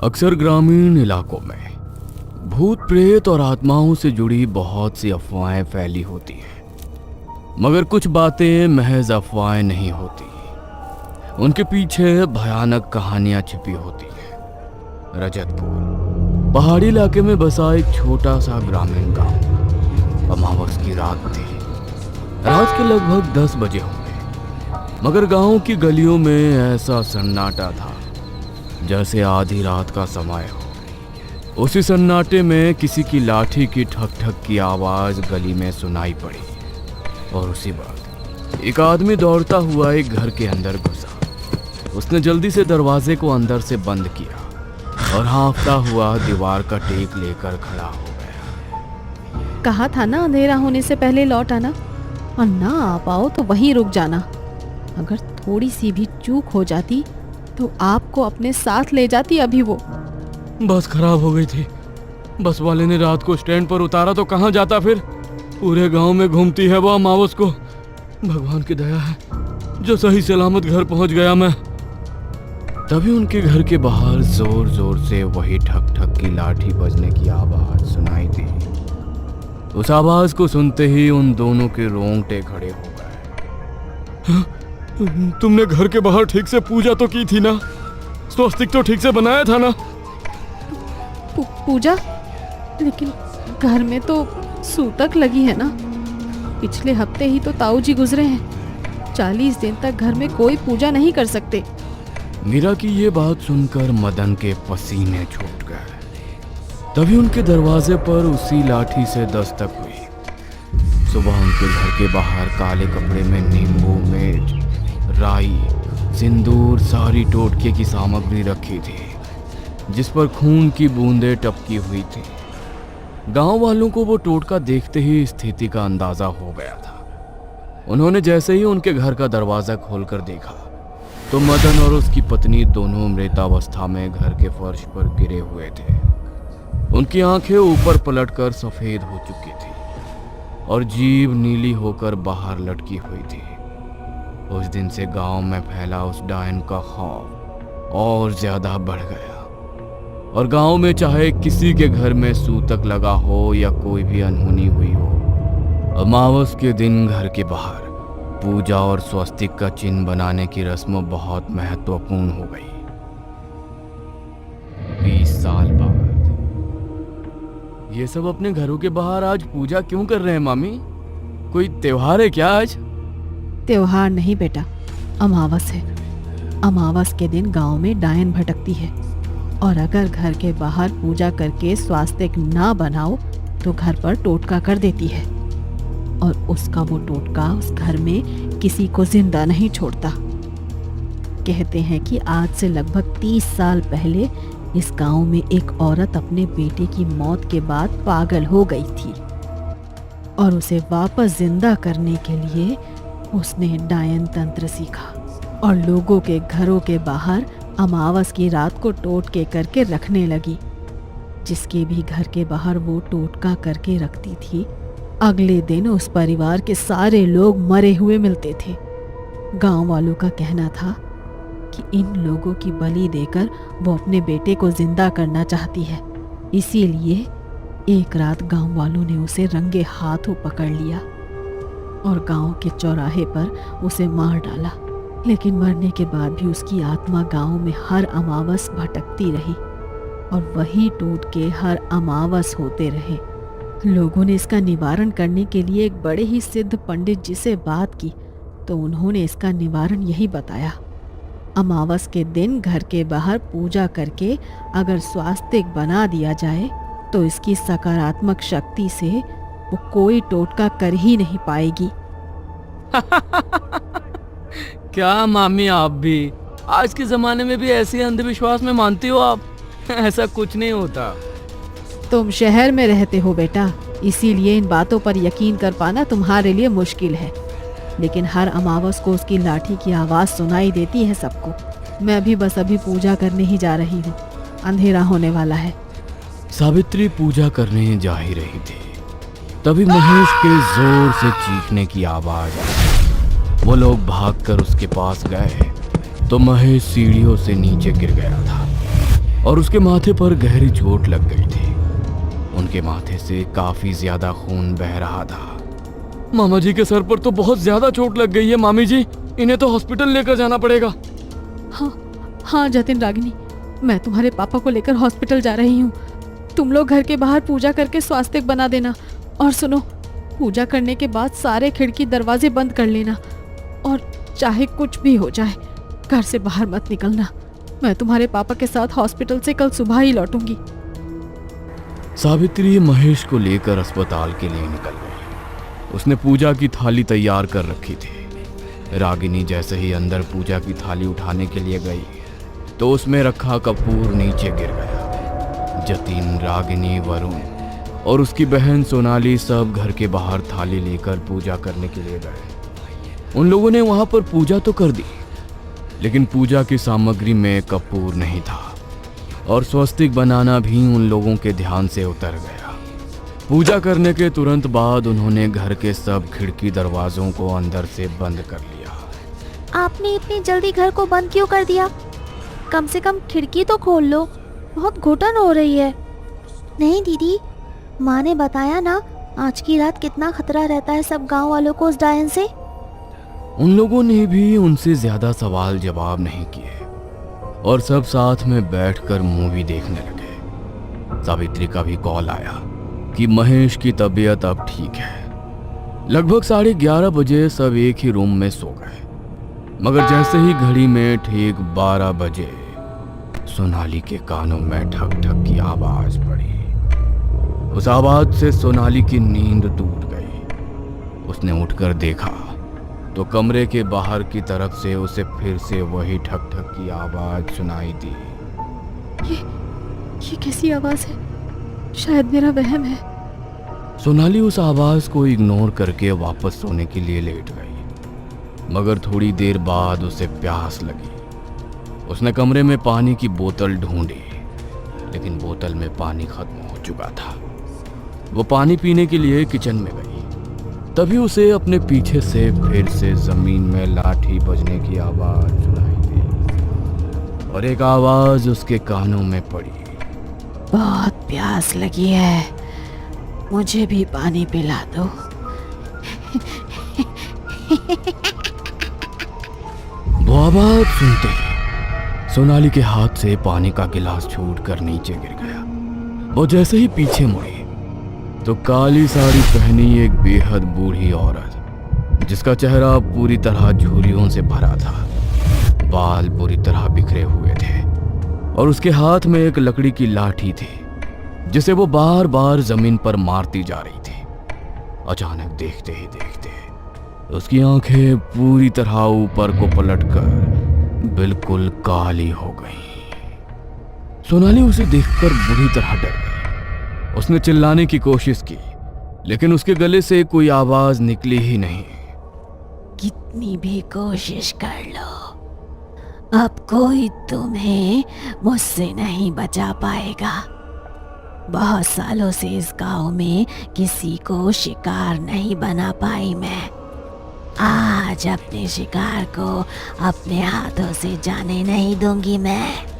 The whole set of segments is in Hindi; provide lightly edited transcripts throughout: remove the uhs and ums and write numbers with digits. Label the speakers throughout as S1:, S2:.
S1: अक्सर ग्रामीण इलाकों में भूत प्रेत और आत्माओं से जुड़ी बहुत सी अफवाहें फैली होती हैं, मगर कुछ बातें महज अफवाहें नहीं होती, उनके पीछे भयानक कहानियां छिपी होती हैं। रजतपुर पहाड़ी इलाके में बसा एक छोटा सा ग्रामीण गांव। अमावस की रात थी। रात के लगभग 10 बजे होंगे, मगर गांव की गलियों में ऐसा सन्नाटा था जैसे आधी रात का समय हो। उसी सन्नाटे में किसी की लाठी की ठक ठक की आवाज गली में सुनाई पड़ी और उसी वक्त एक आदमी दौड़ता हुआ एक घर के अंदर घुसा। उसने जल्दी से दरवाजे को अंदर से बंद किया और हाँफता हुआ दीवार का टेक लेकर खड़ा हो गया।
S2: कहा था ना अंधेरा होने से पहले लौट आना, और ना आ पाओ तो वहीं रुक जाना। अगर थोड़ी सी भी चूक हो जाती तो आपको अपने साथ ले जाती अभी वो।
S1: बस खराब हो गई थी। बस वाले ने रात को स्टैंड पर उतारा तो कहाँ जाता फिर। पूरे गांव में घूमती है वो अमावस को। भगवान की दया है जो सही सलामत घर पहुंच गया मैं। तभी उनके घर के बाहर जोर जोर से वही ठक ठक की लाठी बजने की आवाज सुनाई दी। उस आवाज को सुनते ही उन दोनों के रोंगटे खड़े हो गए। तुमने घर के बाहर ठीक से पूजा तो की थी ना? स्वस्तिक तो ठीक से बनाया था ना?
S2: पूजा? लेकिन घर में तो सूतक लगी है ना। पिछले हफ्ते ही तो ताऊ जी गुजरे हैं। 40 दिन तक घर में कोई पूजा नहीं कर सकते।
S1: मीरा की ये बात सुनकर मदन के पसीने छूट गए। तभी उनके दरवाजे पर उसी लाठी से दस्तक हुई। सुबह उनके घर के बाहर काले कपड़े में नींबू, मिर्च, राई, सिंदूर, सारी टोटके की सामग्री रखी थी जिस पर खून की बूंदें टपकी हुई थी। गांव वालों को वो टोटका देखते ही स्थिति का अंदाजा हो गया था। उन्होंने जैसे ही उनके घर का दरवाजा खोलकर देखा तो मदन और उसकी पत्नी दोनों मृतावस्था में घर के फर्श पर गिरे हुए थे। उनकी आंखें ऊपर पलटकर सफेद हो चुकी थी और जीभ नीली होकर बाहर लटकी हुई थी। उस दिन से गांव में फैला उस डायन का खौफ और ज्यादा बढ़ गया और गांव में चाहे किसी के घर में सूतक लगा हो या कोई भी अनहोनी हुई हो, अमावस के दिन घर के बाहर पूजा और स्वस्तिक का चिन्ह बनाने की रस्म बहुत महत्वपूर्ण हो गई। 20 साल बाद ये सब अपने घरों के बाहर आज पूजा क्यों कर रहे हैं मामी? कोई त्योहार है क्या आज?
S2: त्योहार नहीं बेटा, अमावस है। अमावस के दिन गांव में डायन भटकती है और अगर घर के बाहर पूजा करके स्वास्तिक ना बनाओ तो घर पर टोटका कर देती है और उसका वो टोटका उस घर में किसी को जिंदा नहीं छोड़ता। कहते हैं कि आज से लगभग 30 साल पहले इस गांव में एक औरत अपने बेटे की मौत के बाद पागल हो गई थी और उसे वापस जिंदा करने के लिए उसने डायन तंत्र सीखा और लोगों के घरों के बाहर अमावस की रात को टोटके करके रखने लगी। जिसके भी घर के बाहर वो टोटका करके रखती थी, अगले दिन उस परिवार के सारे लोग मरे हुए मिलते थे। गांव वालों का कहना था कि इन लोगों की बलि देकर वो अपने बेटे को जिंदा करना चाहती है। इसीलिए एक रात गांव वालों ने उसे रंगे हाथों पकड़ लिया और गांव के चौराहे पर उसे मार डाला। लेकिन मरने के बाद भी उसकी आत्मा गांव में हर अमावस भटकती रही और वही टोटके हर अमावस होते रहे। लोगों ने इसका निवारण करने के लिए एक बड़े ही सिद्ध पंडित जी से बात की तो उन्होंने इसका निवारण यही बताया। अमावस के दिन घर के बाहर पूजा करके अगर स्वास्तिक बना दिया जाए तो इसकी सकारात्मक शक्ति से वो कोई टोटका कर ही नहीं पाएगी।
S1: क्या मामी, आप भी आज के जमाने में भी ऐसे अंधविश्वास में मानती हो आप? ऐसा कुछ नहीं होता।
S2: तुम शहर में रहते हो बेटा, इसीलिए इन बातों पर यकीन कर पाना तुम्हारे लिए मुश्किल है। लेकिन हर अमावस को उसकी लाठी की आवाज सुनाई देती है सबको। मैं भी बस अभी पूजा करने ही जा रही हूँ, अंधेरा होने वाला है।
S1: सावित्री पूजा करने जा ही रही थी, तभी महेश के जोर से चीखने की आवाज आई। वो लोग भागकर उसके पास गए तो महेश सीढ़ियों से नीचे गिर गया था और उसके माथे पर गहरी चोट लग गई थी। उनके माथे से काफी ज्यादा खून बह रहा था। मामा जी के सर पर तो बहुत ज्यादा चोट लग गई है मामी जी, इन्हें तो हॉस्पिटल लेकर जाना पड़ेगा।
S2: हाँ जतिन, रागिनी, मैं तुम्हारे पापा को लेकर हॉस्पिटल जा रही हूँ। तुम लोग घर के बाहर पूजा करके स्वास्तिक बना देना। और सुनो, पूजा करने के बाद सारे खिड़की दरवाजे बंद कर लेना, और चाहे कुछ भी हो जाए घर से बाहर मत निकलना। मैं तुम्हारे पापा के साथ हॉस्पिटल से कल सुबह ही लौटूंगी।
S1: सावित्री महेश को लेकर अस्पताल के लिए निकल गई। उसने पूजा की थाली तैयार कर रखी थी। रागिनी जैसे ही अंदर पूजा की थाली उठाने के लिए गई तो उसमें रखा कपूर नीचे गिर गया। जतिन, रागिनी, वरुण और उसकी बहन सोनाली सब घर के बाहर थाली लेकर पूजा करने के लिए गए। उन लोगों ने वहां पर पूजा तो कर दी, लेकिन पूजा की सामग्री में कपूर नहीं था और स्वस्तिक बनाना भी उन लोगों के ध्यान से उतर गया। पूजा करने के तुरंत बाद उन्होंने घर के सब खिड़की दरवाजों को अंदर से बंद कर लिया।
S3: आपने इतनी जल्दी घर को बंद क्यों कर दिया? कम से कम खिड़की तो खोल लो, बहुत घुटन हो रही है। नहीं दीदी, माँ ने बताया ना आज की रात कितना खतरा रहता है सब गांव वालों को उस डायन से।
S1: उन लोगों ने भी उनसे ज्यादा सवाल जवाब नहीं किए और सब साथ में बैठकर मूवी देखने लगे। सावित्री का भी कॉल आया कि महेश की तबीयत अब ठीक है। लगभग 11:30 बजे सब एक ही रूम में सो गए, मगर जैसे ही घड़ी में ठीक 12 बजे सोनाली के कानों में ठक ठक की आवाज पड़ी। उस आवाज से सोनाली की नींद टूट गई। उसने उठकर देखा तो कमरे के बाहर की तरफ से उसे फिर से वही ठक ठक की आवाज सुनाई दी।
S2: ये कैसी आवाज है? शायद मेरा वहम है।
S1: सोनाली उस आवाज को इग्नोर करके वापस सोने के लिए लेट गई, मगर थोड़ी देर बाद उसे प्यास लगी। उसने कमरे में पानी की बोतल ढूंढी, लेकिन बोतल में पानी खत्म हो चुका था। वो पानी पीने के लिए किचन में गई। तभी उसे अपने पीछे से फिर से जमीन में लाठी बजने की आवाज सुनाई दी और एक आवाज उसके कानों में पड़ी।
S2: बहुत प्यास लगी है, मुझे भी पानी पिला दो।
S1: वो आवाज सुनते ही सोनाली के हाथ से पानी का गिलास छूटकर नीचे गिर गया। वो जैसे ही पीछे मुड़ी तो काली साड़ी पहनी एक बेहद बूढ़ी औरत, जिसका चेहरा पूरी तरह झुर्रियों से भरा था, बाल बुरी तरह बिखरे हुए थे और उसके हाथ में एक लकड़ी की लाठी थी जिसे वो बार बार जमीन पर मारती जा रही थी। अचानक देखते ही देखते उसकी आंखें पूरी तरह ऊपर को पलटकर बिल्कुल काली हो गईं। सोनाली उसे देखकर बुरी तरह डर गई। उसने चिल्लाने की कोशिश की, लेकिन उसके गले से कोई आवाज निकली ही नहीं।
S2: कितनी भी कोशिश कर लो, अब कोई तुम्हें मुझसे नहीं बचा पाएगा। बहुत सालों से इस गांव में किसी को शिकार नहीं बना पाई मैं। आज अपने शिकार को अपने हाथों से जाने नहीं दूंगी मैं।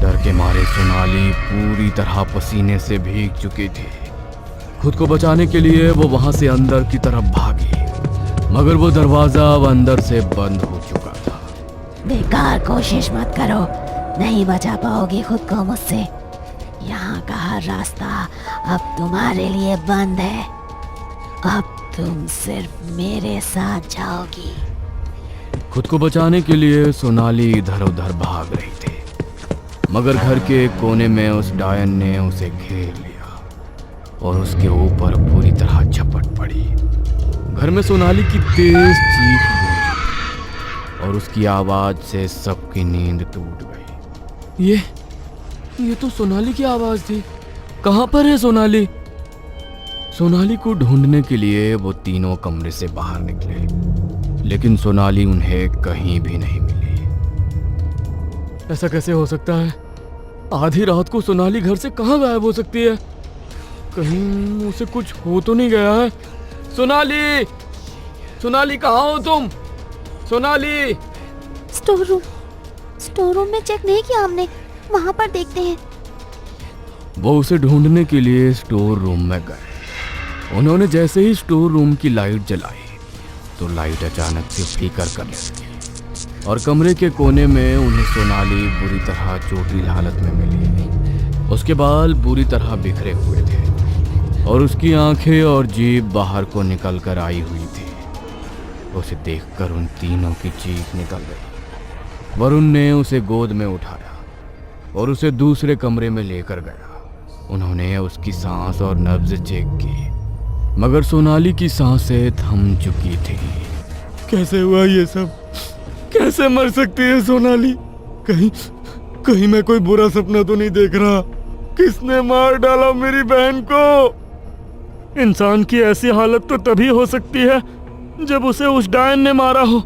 S1: डर के मारे सोनाली पूरी तरह पसीने से भीग चुकी थी। खुद को बचाने के लिए वो वहां से अंदर की तरफ भागी, मगर वो दरवाजा अब अंदर से बंद हो चुका था।
S2: बेकार कोशिश मत करो, नहीं बचा पाओगी खुद को मुझसे। यहाँ का हर रास्ता अब तुम्हारे लिए बंद है। अब तुम सिर्फ मेरे साथ जाओगी।
S1: खुद को बचाने के लिए सोनाली इधर उधर भाग रही थी, मगर घर के एक कोने में उस डायन ने उसे घेर लिया और उसके ऊपर पूरी तरह झपट पड़ी। घर में सोनाली की तेज चीख गूंजी और उसकी आवाज से सबकी नींद टूट गई। ये तो सोनाली की आवाज थी। कहां पर है सोनाली? सोनाली को ढूंढने के लिए वो तीनों कमरे से बाहर निकले, लेकिन सोनाली उन्हें कहीं भी नहीं मिली। ऐसा कैसे हो सकता है? आधी रात को सोनाली घर से कहां गायब हो सकती है? कहीं उसे कुछ हो तो नहीं गया है? सोनाली, सोनाली कहाँ हो तुम? सोनाली!
S3: स्टोर रूम में चेक नहीं किया हमने। वहाँ पर देखते हैं।
S1: वो उसे ढूंढने के लिए स्टोर रूम में गए। उन्होंने जैसे ही स्टोर रूम की लाइट जलाई तो लाइट अचानक से फीकर करने लगी और कमरे के कोने में उन्हें सोनाली बुरी तरह चोटिल हालत में मिली। उसके बाल बुरी तरह बिखरे हुए थे और उसकी आंखें और जीभ बाहर को निकल कर आई हुई थी। उसे देखकर उन तीनों की चीख निकल गई। वरुण ने उसे गोद में उठाया और उसे दूसरे कमरे में लेकर गया। उन्होंने उसकी सांस और नब्ज चेक की, मगर सोनाली की सांसें थम चुकी थी। कैसे हुआ ये सब? कैसे मर सकती है सोनाली? कहीं मैं कोई बुरा सपना तो नहीं देख रहा? किसने मार डाला मेरी बहन को? इंसान की ऐसी हालत तो तभी हो सकती है जब उसे उस डायन ने मारा हो,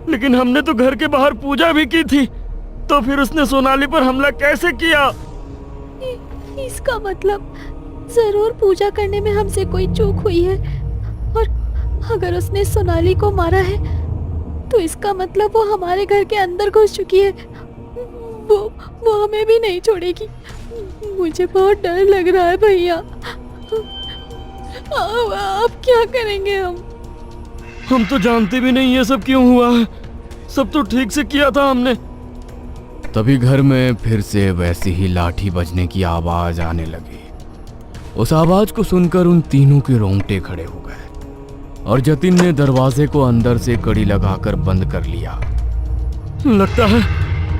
S1: लेकिन हमने तो घर के बाहर पूजा भी की थी, तो फिर उसने सोनाली पर हमला कैसे किया?
S3: इसका मतलब जरूर पूजा करने में हमसे कोई चूक हुई है, और अगर उसने सोनाली को मारा है तो इसका मतलब वो हमारे घर के अंदर घुस चुकी है। वो हमें भी नहीं छोड़ेगी। मुझे बहुत डर लग रहा है भैया। अब क्या करेंगे हम तो जानते भी नहीं ये सब क्यों हुआ है। सब तो ठीक से किया था हमने।
S1: तभी घर में फिर से वैसी ही लाठी बजने की आवाज आने लगी। उस आवाज को सुनकर उन तीनों के रोंगटे खड़े हो गए और जतिन ने दरवाजे को अंदर से कड़ी लगाकर बंद कर लिया।
S4: लगता है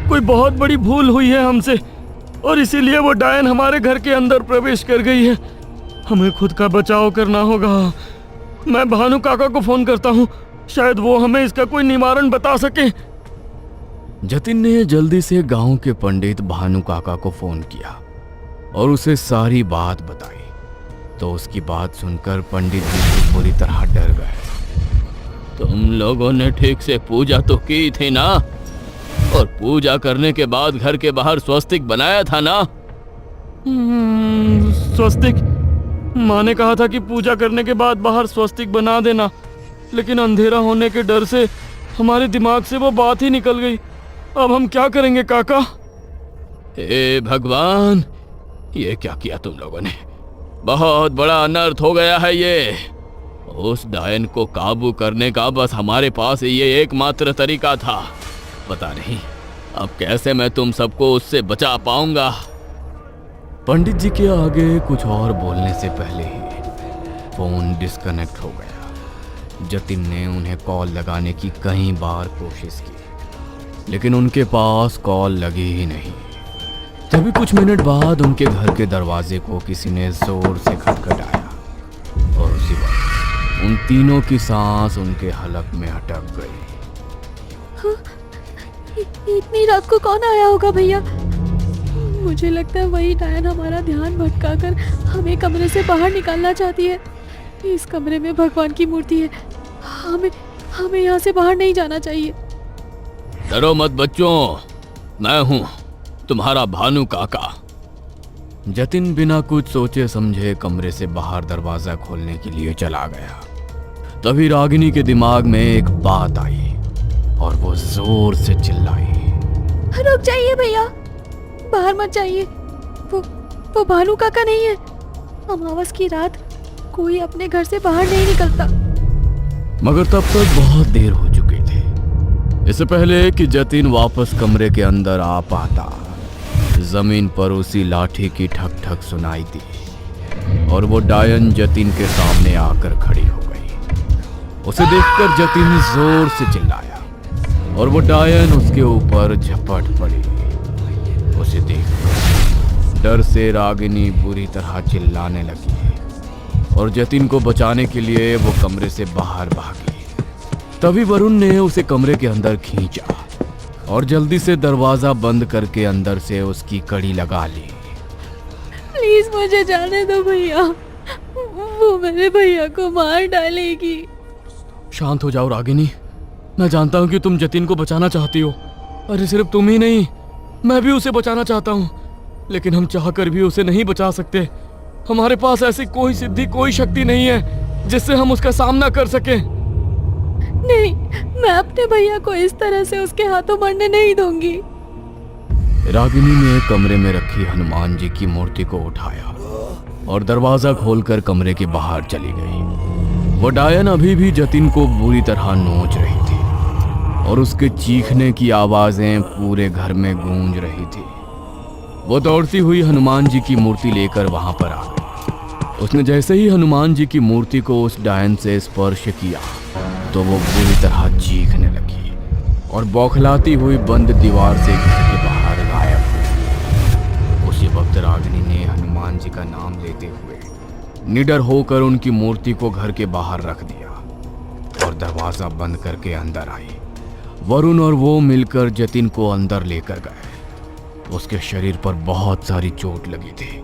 S4: कोई बहुत बड़ी भूल हुई है हमसे और इसीलिए वो डायन हमारे घर के अंदर प्रवेश कर गई है। हमें खुद का बचाव करना होगा। मैं भानु काका को फोन करता हूँ, शायद वो हमें इसका कोई निवारण बता सके।
S1: जतिन ने जल्दी से गांव के पंडित भानु काका को फोन किया और उसे सारी बात बताई। तो उसकी बात सुनकर पंडित जी पूरी तरह डर गए।
S4: तुम लोगों ने ठीक से पूजा तो की थी ना, और पूजा करने के बाद घर के बाहर स्वस्तिक बनाया था ना? स्वस्तिक? माँ ने कहा था कि पूजा करने के बाद बाहर स्वस्तिक बना देना, लेकिन अंधेरा होने के डर से हमारे दिमाग से वो बात ही निकल गई। अब हम क्या करेंगे काका? हे भगवान, ये क्या किया तुम लोगों ने? बहुत बड़ा अनर्थ हो गया है ये। उस डायन को काबू करने का बस हमारे पास ये एकमात्र तरीका था। पता नहीं अब कैसे मैं तुम सबको उससे बचा पाऊंगा।
S1: पंडित जी के आगे कुछ और बोलने से पहले ही फोन डिस्कनेक्ट हो गया। जतिन ने उन्हें कॉल लगाने की कई बार कोशिश की, लेकिन उनके पास कॉल लगी ही नहीं। तभी कुछ मिनट बाद उनके घर के दरवाजे को किसी ने जोर से खटखटाया और उसी वक्त उन तीनों की सांस उनके हलक में अटक गई।
S3: इतनी रात को कौन आया होगा भैया? मुझे लगता है वही डायन हमारा ध्यान भटकाकर हमें कमरे से बाहर निकालना चाहती है। इस कमरे में भगवान की मूर्ति है। हमें यहाँ से बाहर नहीं जाना चाहिए।
S4: डरो मत बच्चों, मैं हूँ तुम्हारा भानु काका।
S1: जतिन बिना कुछ सोचे समझे कमरे से बाहर दरवाजा खोलने के लिए चला गया। तभी रागिनी के दिमाग में एक बात आई और वो जोर से चिल्लाई,
S3: रुक जाइए भैया, बाहर मत जाइए। वो भानु काका नहीं है। अमावस की रात कोई अपने घर से बाहर नहीं निकलता।
S1: मगर तब तक बहुत देर हो चुकी थी। इससे पहले कि जतिन वापस कमरे के अंदर आ पाता, जमीन पर उसी लाठी की ठक ठक सुनाई दी और वो डायन जतिन के सामने आकर खड़ी हो गई। उसे देखकर जतिन जोर से चिल्लाया और वो डायन उसके ऊपर झपट पड़ी। उसे देखकर डर से रागिनी बुरी तरह चिल्लाने लगी और जतिन को बचाने के लिए वो कमरे से बाहर भागी। तभी वरुण ने उसे कमरे के अंदर खींचा और जल्दी से दरवाजा बंद करके अंदर से उसकी कड़ी लगा ली।
S3: प्लीज मुझे जाने दो भैया, वो मेरे भैया को मार डालेगी।
S1: शांत हो जाओ रागिनी, मैं जानता हूँ कि तुम जतिन को बचाना चाहती हो। अरे सिर्फ तुम ही नहीं, मैं भी उसे बचाना चाहता हूँ, लेकिन हम चाहकर भी उसे नहीं बचा सकते। हमारे पास ऐसी कोई सिद्धि, कोई शक्ति नहीं है जिससे हम उसका सामना कर सकें।
S3: नहीं, मैं अपने भैया को इस तरह से उसके हाथों मरने नहीं दूंगी।
S1: रागिनी ने कमरे में रखी हनुमान जी की मूर्ति को उठाया और दरवाजा खोलकर कमरे के बाहर चली गई। वो डायन अभी भी जतिन को बुरी तरह नोच रही थी और उसके चीखने की आवाजें पूरे घर में गूंज रही थी। वो दौड़ती हुई हनुमान जी की मूर्ति लेकर वहां पर आ गई। उसने जैसे ही हनुमान जी की मूर्ति को उस डायन से स्पर्श किया तो वो बुरी तरह चीखने लगी और बौखलाती हुई बंद दीवार से घर के बाहर गायब हुई। उसी वक्त रागिनी ने हनुमान जी का नाम लेते हुए निडर होकर उनकी मूर्ति को घर के बाहर रख दिया और दरवाजा बंद करके अंदर आई। वरुण और वो मिलकर जतिन को अंदर लेकर गए। उसके शरीर पर बहुत सारी चोट लगी थी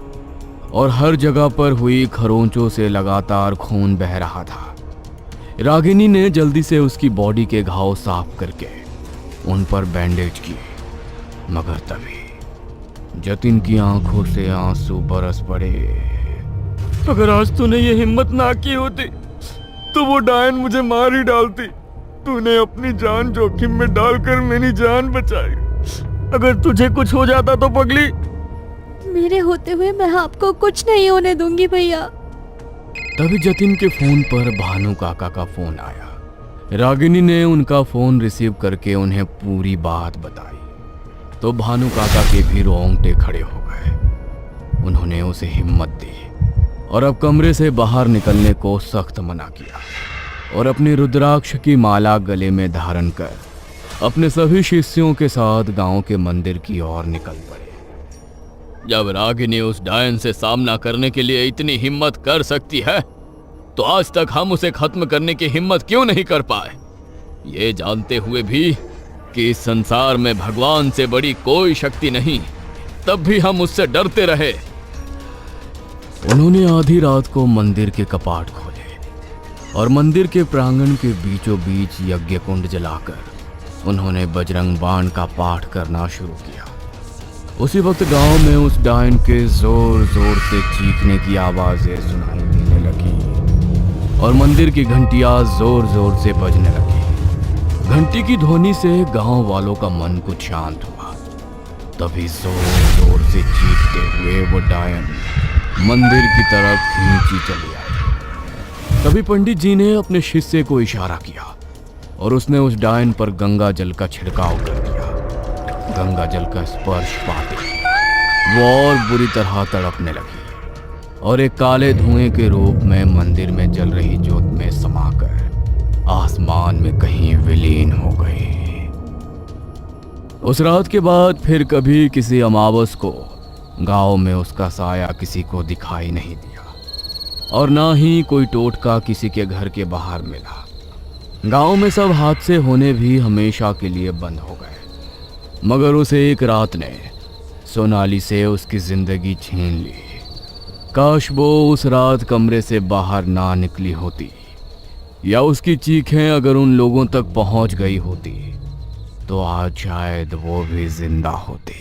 S1: और हर जगह पर हुई खरोंचों से लगातार खून बह रहा था। रागिनी ने जल्दी से उसकी बॉडी के घाव साफ करके उन पर बैंडेज किए, मगर तभी जतिन की आंखों से आंसू बरस पड़े।
S4: अगर आज तूने ये हिम्मत ना की होती तो वो डायन मुझे मार ही डालती। तूने अपनी जान जोखिम में डालकर मेरी जान बचाई। अगर तुझे कुछ हो जाता तो पगली।
S3: मेरे होते हुए मैं आपको कुछ नहीं होने दूंगी भैया।
S1: तभी जतिन के फोन पर भानु काका का फोन आया। रागिनी ने उनका फोन रिसीव करके उन्हें पूरी बात बताई तो भानु काका के भी रोंगटे खड़े हो गए। उन्होंने उसे हिम्मत दी और अब कमरे से बाहर निकलने को सख्त मना किया और अपनी रुद्राक्ष की माला गले में धारण कर अपने सभी शिष्यों के साथ गांव के मंदिर की ओर निकल पड़े।
S4: जब रागिनी उस डायन से सामना करने के लिए इतनी हिम्मत कर सकती है तो आज तक हम उसे खत्म करने की हिम्मत क्यों नहीं कर पाए, ये जानते हुए भी कि इस संसार में भगवान से बड़ी कोई शक्ति नहीं, तब भी हम उससे डरते रहे।
S1: उन्होंने आधी रात को मंदिर के कपाट खोले और मंदिर के प्रांगण के बीचों बीच यज्ञ कुंड जलाकर उन्होंने बजरंग बाण का पाठ करना शुरू किया। उसी वक्त गांव में उस डायन के जोर जोर से चीखने की आवाजें सुनाई देने लगी और मंदिर की घंटियां जोर जोर से बजने लगी। घंटी की ध्वनि से गांव वालों का मन कुछ शांत हुआ। तभी जोर जोर से चीखते हुए वो डायन मंदिर की तरफ खींची चली आई। तभी पंडित जी ने अपने शिष्य को इशारा किया और उसने उस डायन पर गंगा जल का छिड़काव कर दिया। गंगा जल का स्पर्श पाते वो और बुरी तरह तड़पने लगी और एक काले धुएं के रूप में मंदिर में जल रही जोत में समाकर आसमान में कहीं विलीन हो गई। उस रात के बाद फिर कभी किसी अमावस को गांव में उसका साया किसी को दिखाई नहीं दिया और ना ही कोई टोटका किसी के घर के बाहर मिला। गांव में सब हादसे होने भी हमेशा के लिए बंद हो गए, मगर उस एक रात ने सोनाली से उसकी जिंदगी छीन ली। काश वो उस रात कमरे से बाहर ना निकली होती या उसकी चीखें अगर उन लोगों तक पहुंच गई होती तो आज शायद वो भी जिंदा होती।